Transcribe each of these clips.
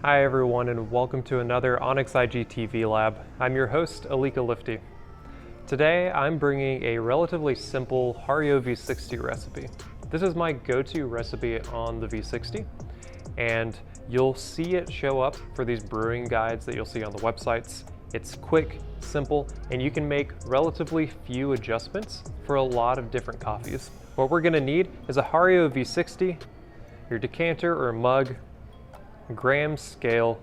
Hi everyone, and welcome to another Onyx IGTV lab. I'm your host, Elika Lifty. Today I'm bringing a relatively simple Hario V60 recipe. This is my go-to recipe on the V60, and you'll see it show up for these brewing guides that you'll see on the websites. It's quick, simple, and you can make relatively few adjustments for a lot of different coffees. What we're gonna need is a Hario V60, your decanter or mug, gram scale,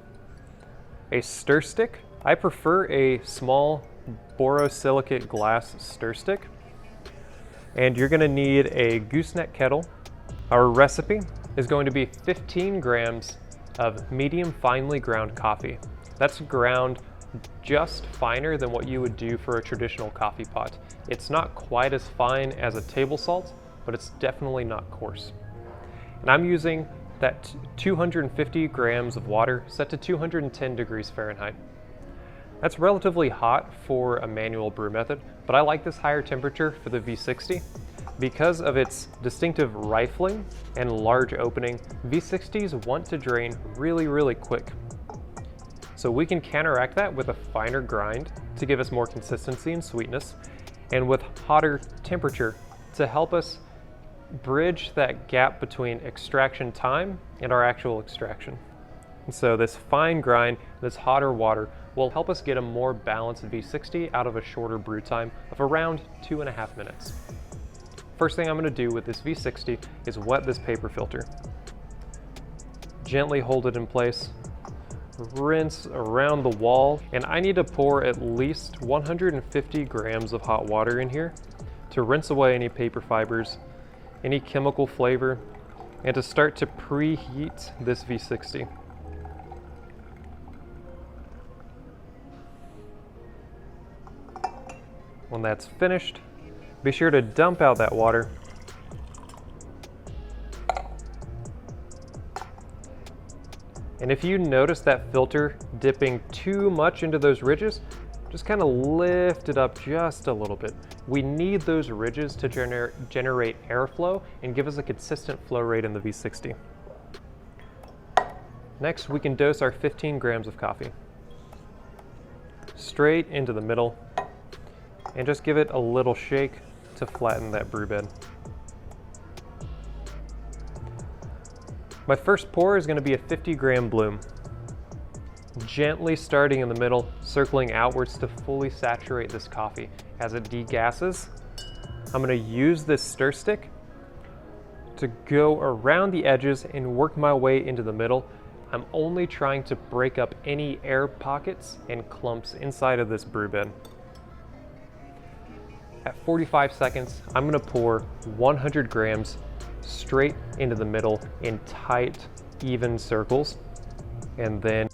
a stir stick. I prefer a small borosilicate glass stir stick. And you're gonna need a gooseneck kettle. Our recipe is going to be 15 grams of medium finely ground coffee. That's ground just finer than what you would do for a traditional coffee pot. It's not quite as fine as a table salt, but it's definitely not coarse. And I'm using that 250 grams of water set to 210 degrees Fahrenheit. That's relatively hot for a manual brew method, but I like this higher temperature for the V60. Because of its distinctive rifling and large opening, V60s want to drain really quick. So we can counteract that with a finer grind to give us more consistency and sweetness, and with hotter temperature to help us bridge that gap between extraction time and our actual extraction. And so this fine grind, this hotter water, will help us get a more balanced V60 out of a shorter brew time of around 2.5 minutes. First thing I'm going to do with this V60 is wet this paper filter. Gently hold it in place, rinse around the wall, and I need to pour at least 150 grams of hot water in here to rinse away any paper fibers, any chemical flavor, and to start to preheat this V60. When that's finished, be sure to dump out that water. And if you notice that filter dipping too much into those ridges, just kind of lift it up just a little bit. We need those ridges to generate airflow and give us a consistent flow rate in the V60. Next, we can dose our 15 grams of coffee. Straight into the middle, and just give it a little shake to flatten that brew bed. My first pour is going to be a 50-gram bloom. Gently starting in the middle, circling outwards to fully saturate this coffee. As it degasses, I'm going to use this stir stick to go around the edges and work my way into the middle. I'm only trying to break up any air pockets and clumps inside of this brew bed. At 45 seconds, I'm going to pour 100 grams straight into the middle in tight, even circles, and then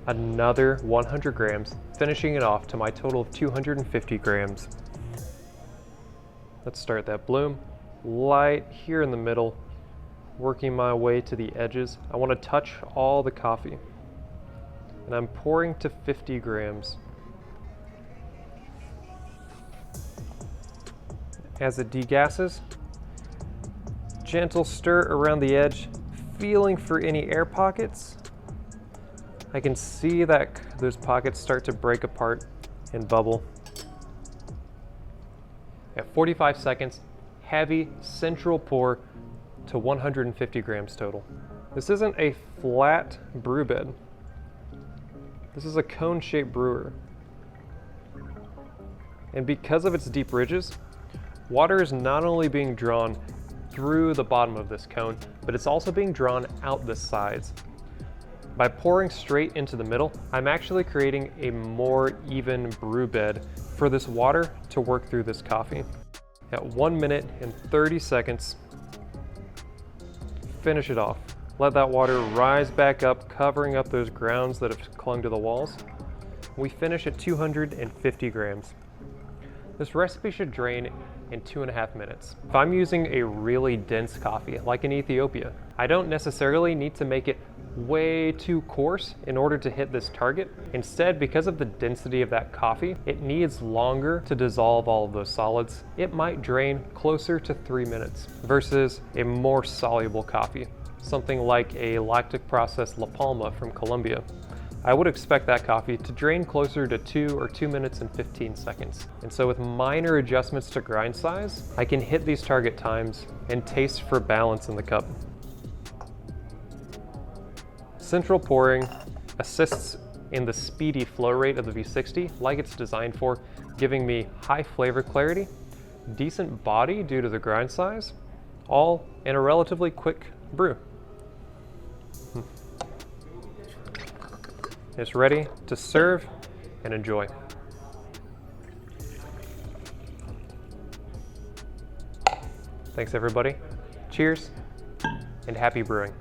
another 100 grams, finishing it off to my total of 250 grams. Let's start that bloom. Light here in the middle, working my way to the edges. I want to touch all the coffee. And I'm pouring to 50 grams. As it degasses, gentle stir around the edge, feeling for any air pockets. I can see that those pockets start to break apart and bubble. At 45 seconds, heavy central pour to 150 grams total. This isn't a flat brew bed. This is a cone-shaped brewer. And because of its deep ridges, water is not only being drawn through the bottom of this cone, but it's also being drawn out the sides. By pouring straight into the middle, I'm actually creating a more even brew bed for this water to work through this coffee. At 1 minute and 30 seconds, finish it off. Let that water rise back up, covering up those grounds that have clung to the walls. We finish at 250 grams. This recipe should drain in 2.5 minutes. If I'm using a really dense coffee, like in Ethiopia, I don't necessarily need to make it way too coarse in order to hit this target. Instead, because of the density of that coffee, it needs longer to dissolve all of those solids. It might drain closer to 3 minutes versus a more soluble coffee. something like a lactic process La Palma from Colombia, I would expect that coffee to drain closer to 2 minutes and 15 seconds. And so with minor adjustments to grind size, I can hit these target times and taste for balance in the cup. Central pouring assists in the speedy flow rate of the V60 like it's designed for, giving me high flavor clarity, decent body due to the grind size, all in a relatively quick brew. It's ready to serve and enjoy. Thanks everybody. Cheers and happy brewing.